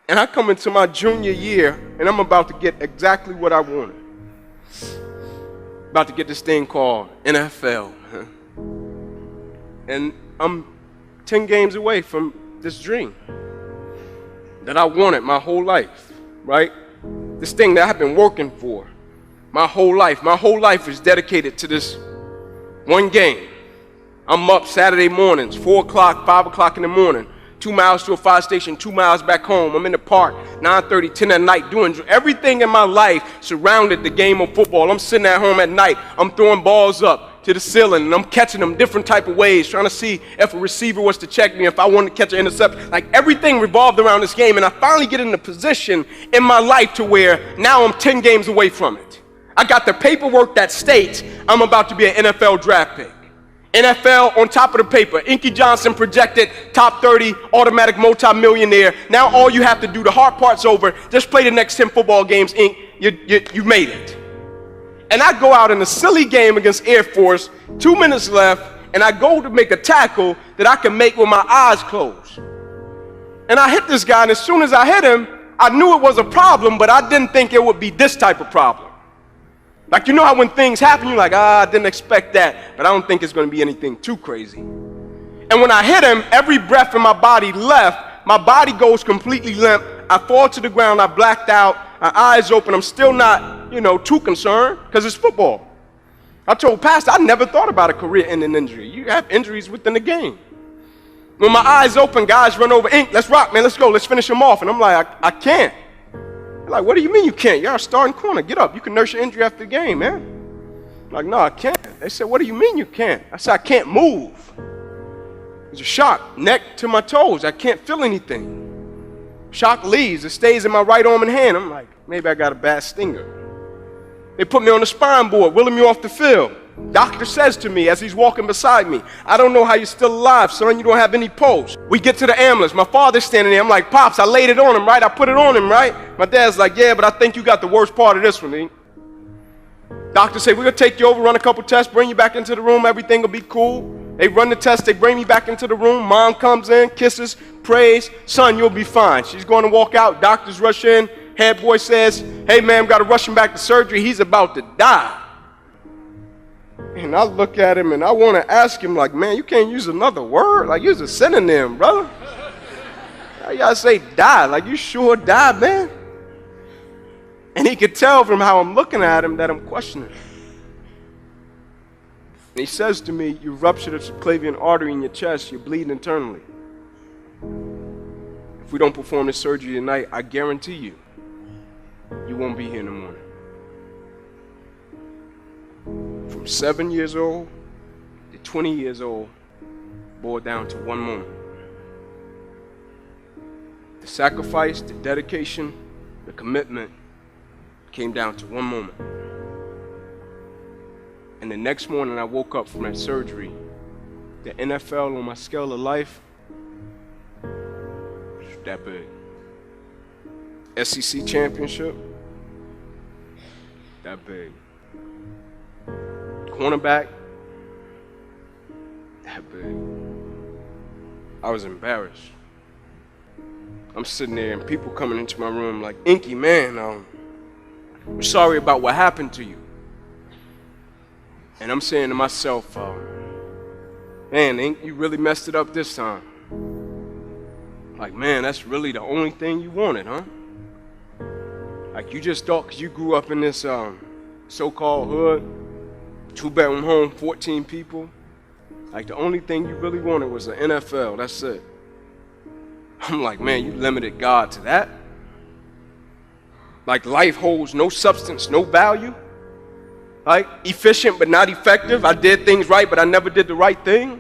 And I come into my junior year, and I'm about to get exactly what I wanted. About to get this thing called NFL. And I'm 10 games away from this dream that I wanted my whole life, right? This thing that I've been working for my whole life. My whole life is dedicated to this one game. I'm up Saturday mornings, 4 o'clock, 5 o'clock in the morning, 2 miles to a fire station, 2 miles back home. I'm in the park, 9:30, 10 at night, doing everything in my life surrounded the game of football. I'm sitting at home at night. I'm throwing balls up to the ceiling, and I'm catching them different type of ways, trying to see if a receiver was to check me, if I wanted to catch an intercept. Like, everything revolved around this game, and I finally get in a position in my life to where now I'm 10 games away from it. I got the paperwork that states I'm about to be an NFL draft pick. NFL on top of the paper. Inky Johnson projected top 30 automatic multi-millionaire. Now all you have to do, the hard part's over. Just play the next 10 football games, Ink. You made it. And I go out in a silly game against Air Force, 2 minutes left, and I go to make a tackle that I can make with my eyes closed. And I hit this guy, and as soon as I hit him, I knew it was a problem, but I didn't think it would be this type of problem. Like, you know how when things happen, you're like, I didn't expect that, but I don't think it's going to be anything too crazy. And when I hit him, every breath in my body left. My body goes completely limp. I fall to the ground. I blacked out. My eyes open. I'm still not, too concerned because it's football. I told Pastor, I never thought about a career-ending injury. You have injuries within the game. When my eyes open, guys run over, Ink, let's rock, man, let's go, let's finish him off. And I'm like, I can't. They're like, what do you mean you can't? You're a starting corner. Get up. You can nurse your injury after the game, man. I'm like, no, I can't. They said, what do you mean you can't? I said, I can't move. It's a shock, neck to my toes. I can't feel anything. Shock leaves. It stays in my right arm and hand. I'm like, maybe I got a bad stinger. They put me on the spine board, wheeling me off the field. Doctor says to me as he's walking beside me, I don't know how you're still alive, son. You don't have any pulse. We get to the ambulance. My father's standing there. I'm like, Pops, I laid it on him, right? I put it on him, right? My dad's like, yeah, but I think you got the worst part of this one, Ink. Doctor said, we're going to take you over, run a couple tests, bring you back into the room. Everything will be cool. They run the test. They bring me back into the room. Mom comes in, kisses, prays. Son, you'll be fine. She's going to walk out. Doctors rush in. Head boy says, hey, man, got to rush him back to surgery. He's about to die. And I look at him and I want to ask him, like, man, you can't use another word? Like, use a synonym, brother. You gotta say die. Like, you sure died, man? And he could tell from how I'm looking at him that I'm questioning. And he says to me, you ruptured a subclavian artery in your chest. You're bleeding internally. If we don't perform this surgery tonight, I guarantee you, you won't be here in the morning. From 7 years old to 20 years old boiled down to one moment. The sacrifice, the dedication, the commitment came down to one moment. And the next morning I woke up from that surgery. The NFL on my scale of life was that big. SEC championship, that big. Cornerback, that big. I was embarrassed. I'm sitting there and people coming into my room like, Inky, man, I'm sorry about what happened to you. And I'm saying to myself, man, Ink, you really messed it up this time. Like, man, that's really the only thing you wanted, huh? Like, you just thought because you grew up in this so-called hood, 2-bedroom home, 14 people. Like, the only thing you really wanted was the NFL. That's it. I'm like, man, you limited God to that? Like, life holds no substance, no value? Like, efficient but not effective? I did things right, but I never did the right thing?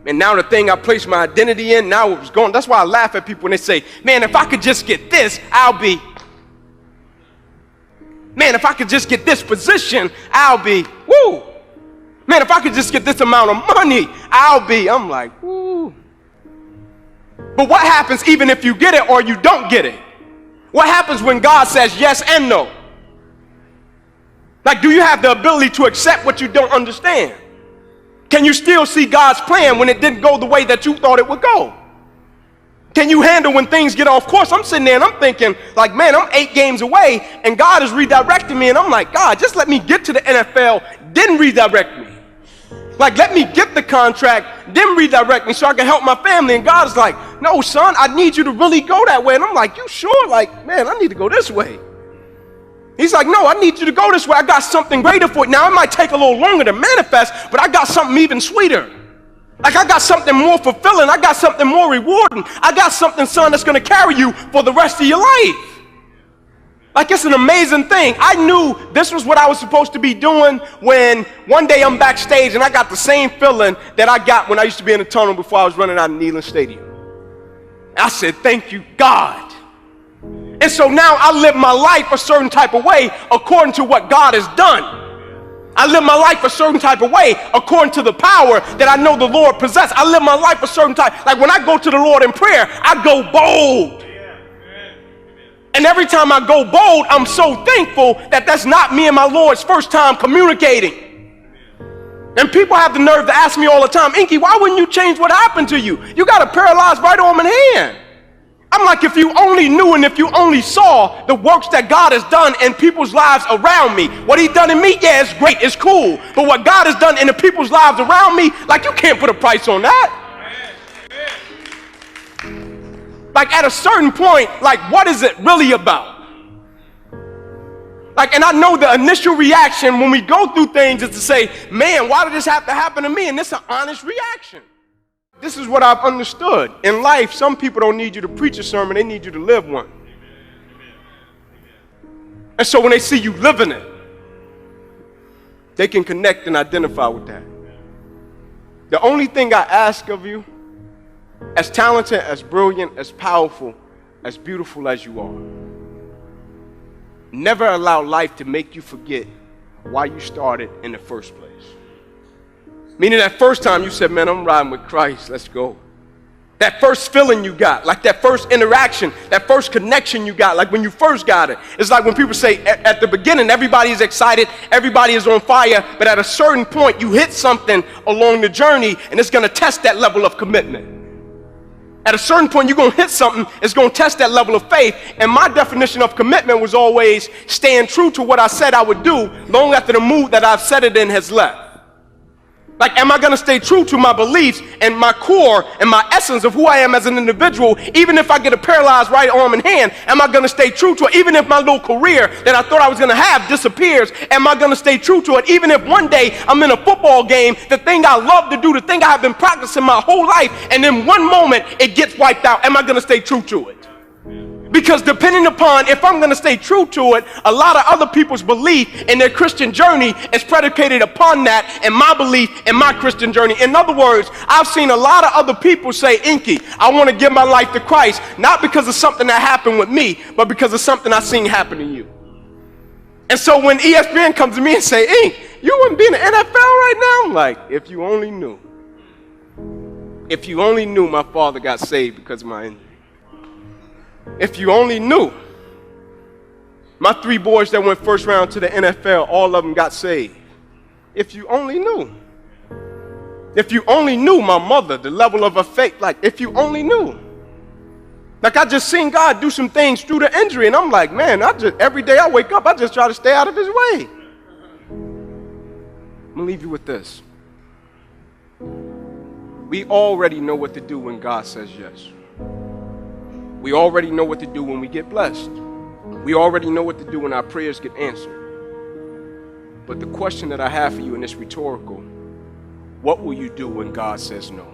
And now the thing I placed my identity in, now it was gone. That's why I laugh at people when they say, man, if I could just get this, I'll be. Man, if I could just get this position, I'll be. Woo! Man, if I could just get this amount of money, I'll be. I'm like, woo. But what happens even if you get it or you don't get it? What happens when God says yes and no? Like, do you have the ability to accept what you don't understand? Can you still see God's plan when it didn't go the way that you thought it would go? Can you handle when things get off course? I'm sitting there and I'm thinking, like, man, I'm 8 games away, and God is redirecting me, and I'm like, God, just let me get to the NFL, then redirect me. Like, let me get the contract, then redirect me so I can help my family. And God's like, no, son, I need you to really go that way. And I'm like, you sure? Like, man, I need to go this way. He's like, no, I need you to go this way. I got something greater for you. Now, it might take a little longer to manifest, but I got something even sweeter. Like, I got something more fulfilling. I got something more rewarding. I got something, son, that's going to carry you for the rest of your life. Like, it's an amazing thing. I knew this was what I was supposed to be doing when one day I'm backstage and I got the same feeling that I got when I used to be in the tunnel before I was running out of Neyland Stadium. I said, thank you, God. And so now I live my life a certain type of way according to what God has done. I live my life a certain type of way according to the power that I know the Lord possesses. I live my life a certain type. Like, when I go to the Lord in prayer, I go bold. And every time I go bold, I'm so thankful that that's not me and my Lord's first time communicating. And people have the nerve to ask me all the time, Inky, why wouldn't you change what happened to you? You got a paralyzed right arm and hand. I'm like, if you only knew and if you only saw the works that God has done in people's lives around me. What he's done in me, yeah, it's great, it's cool. But what God has done in the people's lives around me, like, you can't put a price on that. Like, at a certain point, like, what is it really about? Like, and I know the initial reaction when we go through things is to say, man, why did this have to happen to me? And this is an honest reaction. This is what I've understood. In life, some people don't need you to preach a sermon, they need you to live one. And so when they see you living it, they can connect and identify with that. The only thing I ask of you, as talented, as brilliant, as powerful, as beautiful as you are, never allow life to make you forget why you started in the first place. Meaning that first time you said, man, I'm riding with Christ, let's go. That first feeling you got, like that first interaction, that first connection you got, like when you first got it. It's like when people say at the beginning, everybody is excited, everybody is on fire, but at a certain point you hit something along the journey and it's going to test that level of commitment. At a certain point, you're going to hit something, it's going to test that level of faith. And my definition of commitment was always staying true to what I said I would do long after the mood that I've set it in has left. Like, am I going to stay true to my beliefs and my core and my essence of who I am as an individual, even if I get a paralyzed right arm and hand? Am I going to stay true to it? Even if my little career that I thought I was going to have disappears, am I going to stay true to it? Even if one day I'm in a football game, the thing I love to do, the thing I have been practicing my whole life, and in one moment it gets wiped out, am I going to stay true to it? Because depending upon if I'm going to stay true to it, a lot of other people's belief in their Christian journey is predicated upon that and my belief in my Christian journey. In other words, I've seen a lot of other people say, Inky, I want to give my life to Christ, not because of something that happened with me, but because of something I've seen happen to you. And so when ESPN comes to me and say, Ink, you wouldn't be in the NFL right now? I'm like, if you only knew. If you only knew my father got saved because of my injury. If you only knew. My 3 boys that went first round to the NFL, all of them got saved. If you only knew. If you only knew my mother, the level of her faith, like, if you only knew. Like, I just seen God do some things through the injury, and I'm like, man, every day I wake up, I just try to stay out of his way. I'm gonna leave you with this. We already know what to do when God says yes. We already know what to do when we get blessed. We already know what to do when our prayers get answered. But the question that I have for you, and it's rhetorical, what will you do when God says no?